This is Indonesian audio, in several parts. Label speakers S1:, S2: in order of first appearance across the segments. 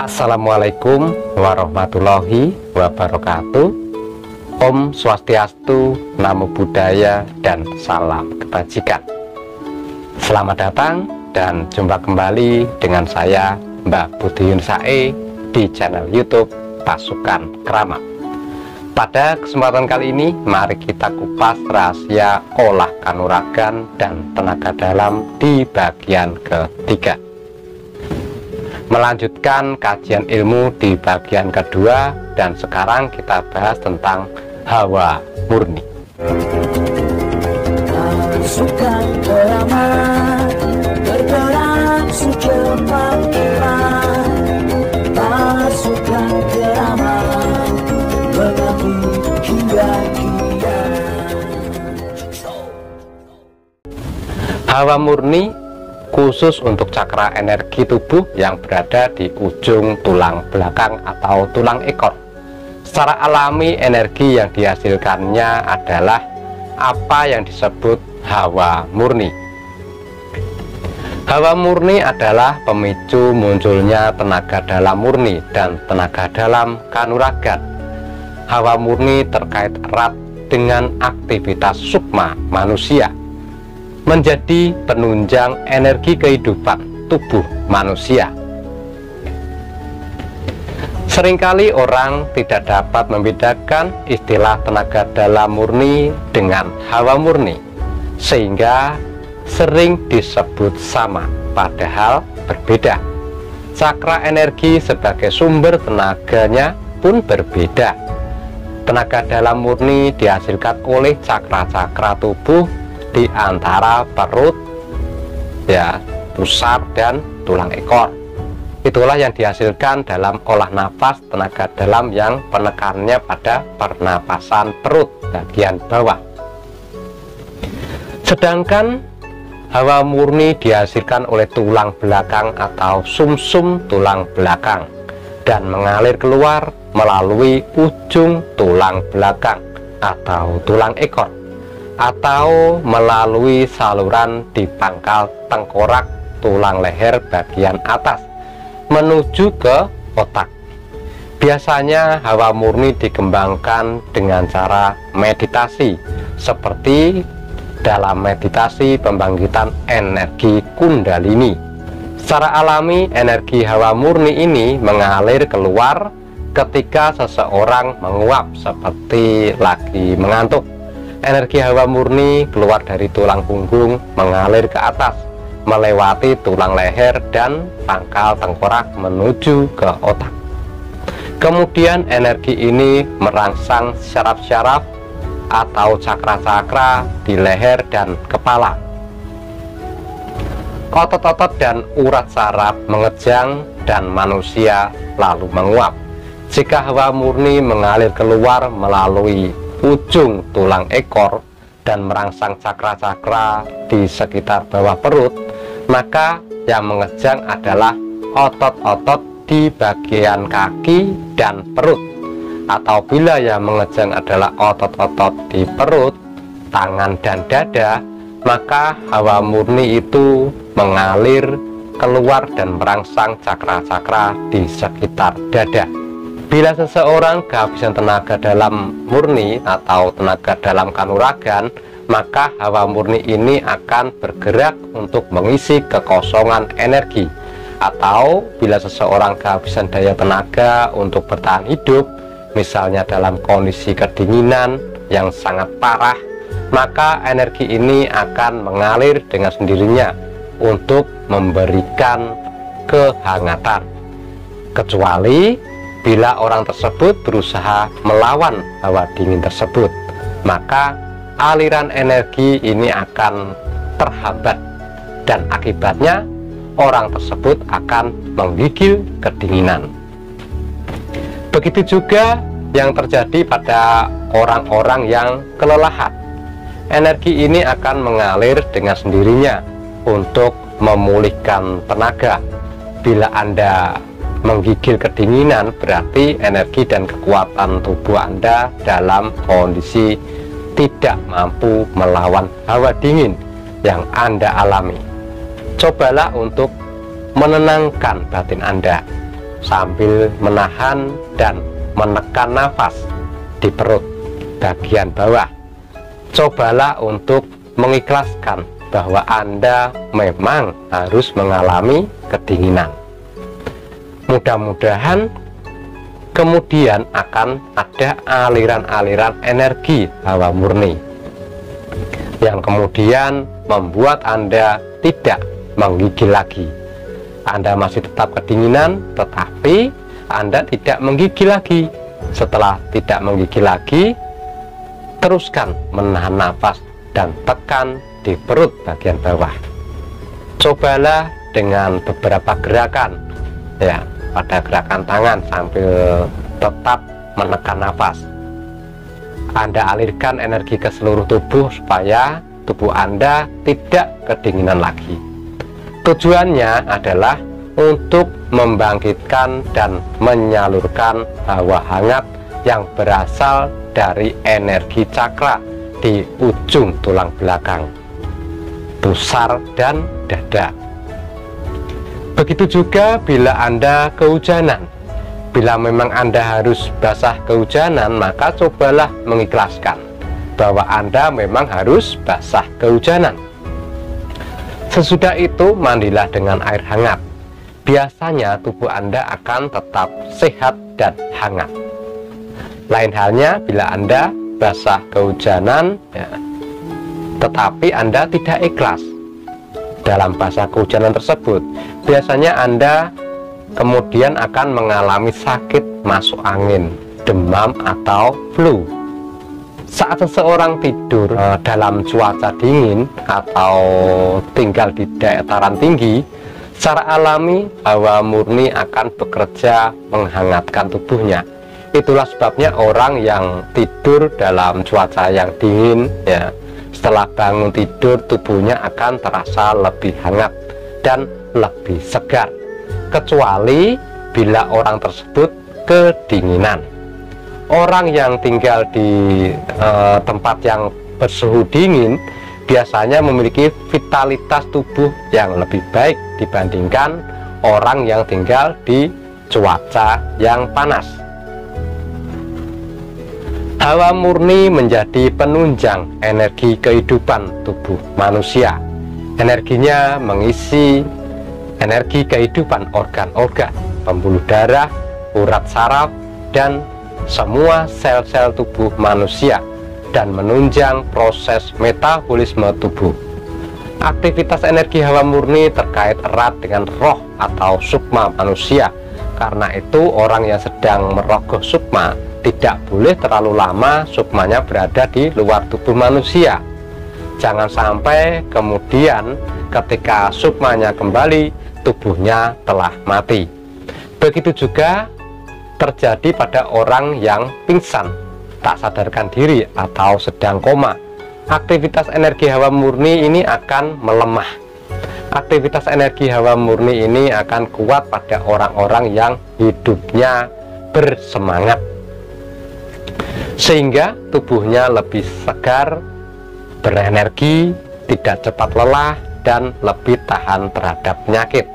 S1: Assalamualaikum warahmatullahi wabarakatuh. Om Swastiastu, Namo Buddhaya, dan salam kebajikan. Selamat datang dan jumpa kembali dengan saya Mbak Budiyun Sae di channel YouTube Pasukan Keramat. Pada kesempatan kali ini, mari kita kupas rahasia olah kanuragan dan tenaga dalam di bagian ketiga. Melanjutkan kajian ilmu di bagian kedua, dan sekarang kita bahas tentang hawa murni.
S2: Pasukan Keramat bergerak secepat kilat. Pasukan Keramat mengabdi hingga kiamat.
S1: Hawa murni khusus untuk cakra energi tubuh yang berada di ujung tulang belakang atau tulang ekor. Secara alami, energi yang dihasilkannya adalah apa yang disebut hawa murni. Hawa murni adalah pemicu munculnya tenaga dalam murni dan tenaga dalam kanuragan. Hawa murni terkait erat dengan aktivitas sukma manusia, menjadi penunjang energi kehidupan tubuh manusia. Seringkali orang tidak dapat membedakan istilah tenaga dalam murni dengan hawa murni, sehingga sering disebut sama, padahal berbeda. Cakra energi sebagai sumber tenaganya pun berbeda. Tenaga dalam murni dihasilkan oleh cakra-cakra tubuh di antara perut, pusar, dan tulang ekor. Itulah yang dihasilkan dalam olah nafas tenaga dalam yang penekanannya pada pernapasan perut bagian bawah. Sedangkan hawa murni dihasilkan oleh tulang belakang atau sumsum tulang belakang dan mengalir keluar melalui ujung tulang belakang atau tulang ekor, atau melalui saluran di pangkal tengkorak tulang leher bagian atas menuju ke otak. Biasanya hawa murni dikembangkan dengan cara meditasi, seperti dalam meditasi pembangkitan energi Kundalini. Secara alami, energi hawa murni ini mengalir keluar ketika seseorang menguap seperti lagi mengantuk. Energi hawa murni keluar dari tulang punggung, mengalir ke atas, melewati tulang leher dan pangkal tengkorak menuju ke otak. Kemudian energi ini merangsang syaraf-syaraf atau cakra-cakra di leher dan kepala. Otot-otot dan urat saraf mengejang dan manusia lalu menguap. Jika hawa murni mengalir keluar melalui ujung tulang ekor dan merangsang cakra-cakra di sekitar bawah perut, maka yang mengejang adalah otot-otot di bagian kaki dan perut. Atau bila yang mengejang adalah otot-otot di perut, tangan, dan dada, maka hawa murni itu mengalir keluar dan merangsang cakra-cakra di sekitar dada. Bila seseorang kehabisan tenaga dalam murni atau tenaga dalam kanuragan, maka hawa murni ini akan bergerak untuk mengisi kekosongan energi. Atau bila seseorang kehabisan daya tenaga untuk bertahan hidup, misalnya dalam kondisi kedinginan yang sangat parah, maka energi ini akan mengalir dengan sendirinya untuk memberikan kehangatan. Kecuali bila orang tersebut berusaha melawan hawa dingin tersebut, maka aliran energi ini akan terhambat dan akibatnya orang tersebut akan menggigil kedinginan. Begitu juga yang terjadi pada orang-orang yang kelelahan. Energi ini akan mengalir dengan sendirinya untuk memulihkan tenaga. Bila Anda menggigil kedinginan, berarti energi dan kekuatan tubuh Anda dalam kondisi tidak mampu melawan hawa dingin yang Anda alami. Cobalah untuk menenangkan batin Anda sambil menahan dan menekan nafas di perut bagian bawah. Cobalah untuk mengikhlaskan bahwa Anda memang harus mengalami kedinginan. Mudah-mudahan kemudian akan ada aliran-aliran energi hawa murni yang kemudian membuat Anda tidak menggigil lagi. Anda masih tetap kedinginan, tetapi Anda tidak menggigil lagi. Setelah tidak menggigil lagi, teruskan menahan nafas dan tekan di perut bagian bawah. Cobalah dengan beberapa gerakan, ya, pada gerakan tangan sambil tetap menekan nafas. Anda alirkan energi ke seluruh tubuh supaya tubuh Anda tidak kedinginan lagi. Tujuannya adalah untuk membangkitkan dan menyalurkan hawa hangat yang berasal dari energi cakra di ujung tulang belakang, pusar, dan dada. Begitu juga bila Anda kehujanan. Bila memang Anda harus basah kehujanan, maka cobalah mengikhlaskan bahwa Anda memang harus basah kehujanan. Sesudah itu mandilah dengan air hangat. Biasanya tubuh Anda akan tetap sehat dan hangat. Lain halnya bila Anda basah kehujanan, ya, tetapi Anda tidak ikhlas dalam basah kehujanan tersebut, biasanya Anda kemudian akan mengalami sakit masuk angin, demam, atau flu. Saat seseorang tidur dalam cuaca dingin atau tinggal di dataran tinggi, secara alami hawa murni akan bekerja menghangatkan tubuhnya. Itulah sebabnya orang yang tidur dalam cuaca yang dingin, ya, setelah bangun tidur tubuhnya akan terasa lebih hangat dan lebih segar, kecuali bila orang tersebut kedinginan. Orang yang tinggal di tempat yang bersuhu dingin biasanya memiliki vitalitas tubuh yang lebih baik dibandingkan orang yang tinggal di cuaca yang panas. Hawa murni menjadi penunjang energi kehidupan tubuh manusia. Energinya mengisi energi kehidupan organ-organ, pembuluh darah, urat saraf, dan semua sel-sel tubuh manusia, dan menunjang proses metabolisme tubuh. Aktivitas energi hawa murni terkait erat dengan roh atau sukma manusia. Karena itu orang yang sedang merogoh sukma tidak boleh terlalu lama sukmanya berada di luar tubuh manusia. Jangan sampai kemudian ketika sukmanya kembali, tubuhnya telah mati. Begitu juga terjadi pada orang yang pingsan, tak sadarkan diri, atau sedang koma. Aktivitas energi hawa murni ini akan melemah. Aktivitas energi hawa murni ini akan kuat pada orang-orang yang hidupnya bersemangat, sehingga tubuhnya lebih segar, berenergi, tidak cepat lelah, dan lebih tahan terhadap penyakit.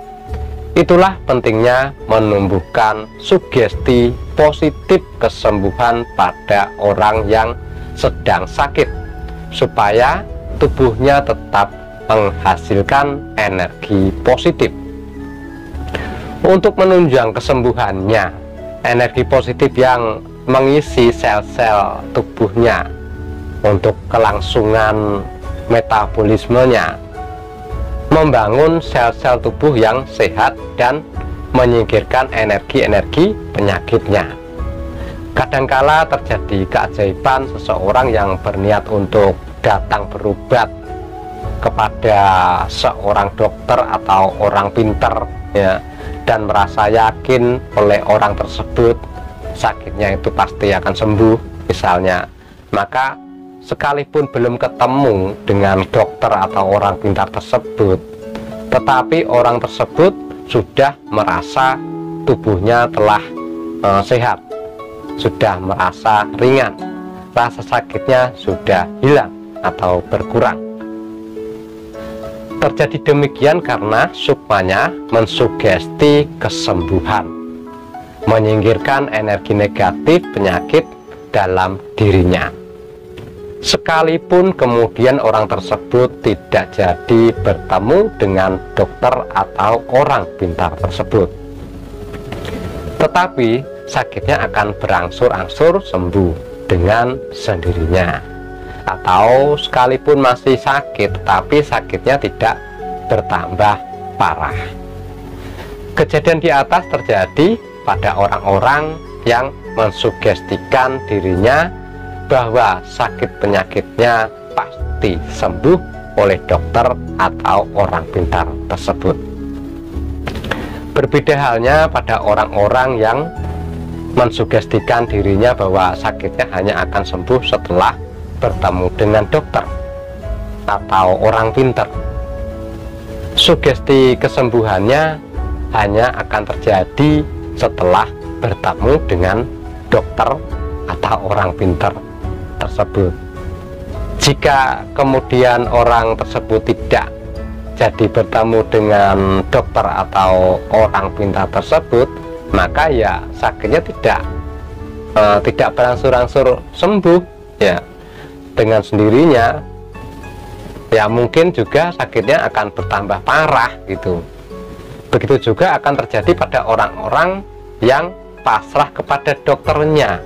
S1: Itulah pentingnya menumbuhkan sugesti positif kesembuhan pada orang yang sedang sakit, supaya tubuhnya tetap menghasilkan energi positif. Untuk menunjang kesembuhannya, energi positif yang mengisi sel-sel tubuhnya untuk kelangsungan metabolismenya, membangun sel-sel tubuh yang sehat dan menyingkirkan energi-energi penyakitnya. Kadangkala terjadi keajaiban seseorang yang berniat untuk datang berobat kepada seorang dokter atau orang pintar, ya, dan merasa yakin oleh orang tersebut sakitnya itu pasti akan sembuh misalnya, maka sekalipun belum ketemu dengan dokter atau orang pintar tersebut, tetapi orang tersebut sudah merasa tubuhnya telah sehat, sudah merasa ringan, rasa sakitnya sudah hilang atau berkurang. Terjadi demikian karena sukmanya mensugesti kesembuhan. menyingkirkan energi negatif penyakit dalam dirinya. Sekalipun kemudian orang tersebut tidak jadi bertemu dengan dokter atau orang pintar tersebut, tetapi sakitnya akan berangsur-angsur sembuh dengan sendirinya. Atau sekalipun masih sakit, tetapi sakitnya tidak bertambah parah. Kejadian di atas terjadi pada orang-orang yang mensugestikan dirinya bahwa sakit penyakitnya pasti sembuh oleh dokter atau orang pintar tersebut. Berbeda halnya pada orang-orang yang mensugestikan dirinya bahwa sakitnya hanya akan sembuh setelah bertemu dengan dokter atau orang pintar. Sugesti kesembuhannya hanya akan terjadi setelah bertemu dengan dokter atau orang pintar tersebut. Jika kemudian orang tersebut tidak jadi bertemu dengan dokter atau orang pintar tersebut, maka ya sakitnya tidak berangsur-angsur sembuh ya dengan sendirinya. Ya mungkin juga sakitnya akan bertambah parah gitu. Begitu juga akan terjadi pada orang-orang yang pasrah kepada dokternya,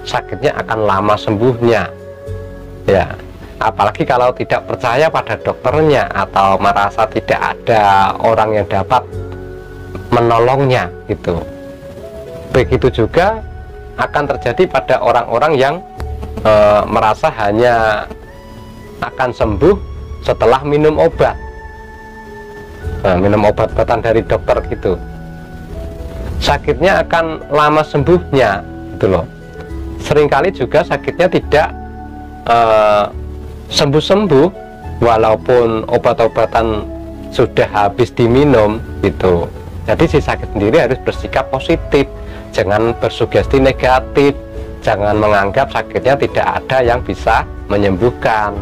S1: sakitnya akan lama sembuhnya ya. Apalagi kalau tidak percaya pada dokternya atau merasa tidak ada orang yang dapat menolongnya gitu. Begitu juga akan terjadi pada orang-orang yang merasa hanya akan sembuh setelah minum obat, minum obat-obatan dari dokter gitu. Sakitnya akan lama sembuhnya gitu loh. Seringkali juga sakitnya tidak sembuh-sembuh walaupun obat-obatan sudah habis diminum gitu. Jadi si sakit sendiri harus bersikap positif, jangan bersugesti negatif, jangan menganggap sakitnya tidak ada yang bisa menyembuhkan,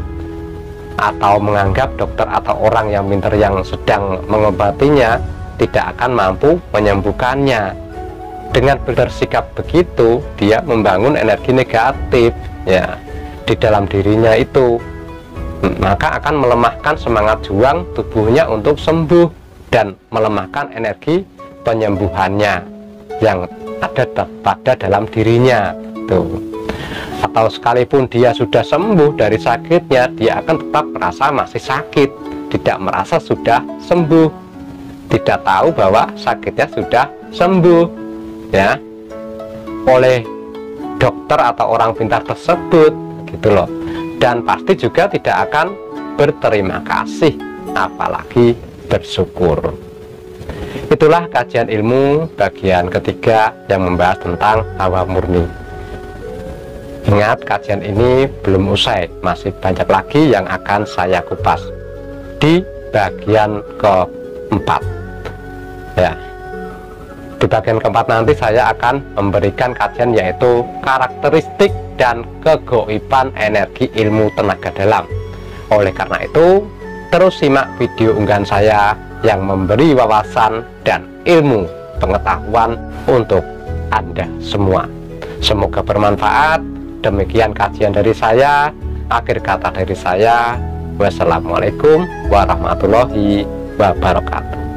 S1: atau menganggap dokter atau orang yang pintar yang sedang mengobatinya tidak akan mampu menyembuhkannya. Dengan bersikap begitu, dia membangun energi negatif ya di dalam dirinya itu, maka akan melemahkan semangat juang tubuhnya untuk sembuh dan melemahkan energi penyembuhannya yang ada pada dalam dirinya tuh. Atau sekalipun dia sudah sembuh dari sakitnya, dia akan tetap merasa masih sakit, tidak merasa sudah sembuh, tidak tahu bahwa sakitnya sudah sembuh ya oleh dokter atau orang pintar tersebut gitu loh. Dan pasti juga tidak akan berterima kasih, apalagi bersyukur. Itulah kajian ilmu bagian ketiga yang membahas tentang hawa murni. Ingat, kajian ini belum usai, masih banyak lagi yang akan saya kupas di bagian keempat ya. Di bagian keempat nanti saya akan memberikan kajian yaitu karakteristik dan kegoiban energi ilmu tenaga dalam. Oleh karena itu, terus simak video unggahan saya yang memberi wawasan dan ilmu pengetahuan untuk Anda semua. Semoga bermanfaat. Demikian kajian dari saya. Akhir kata dari saya, wassalamualaikum warahmatullahi wabarakatuh.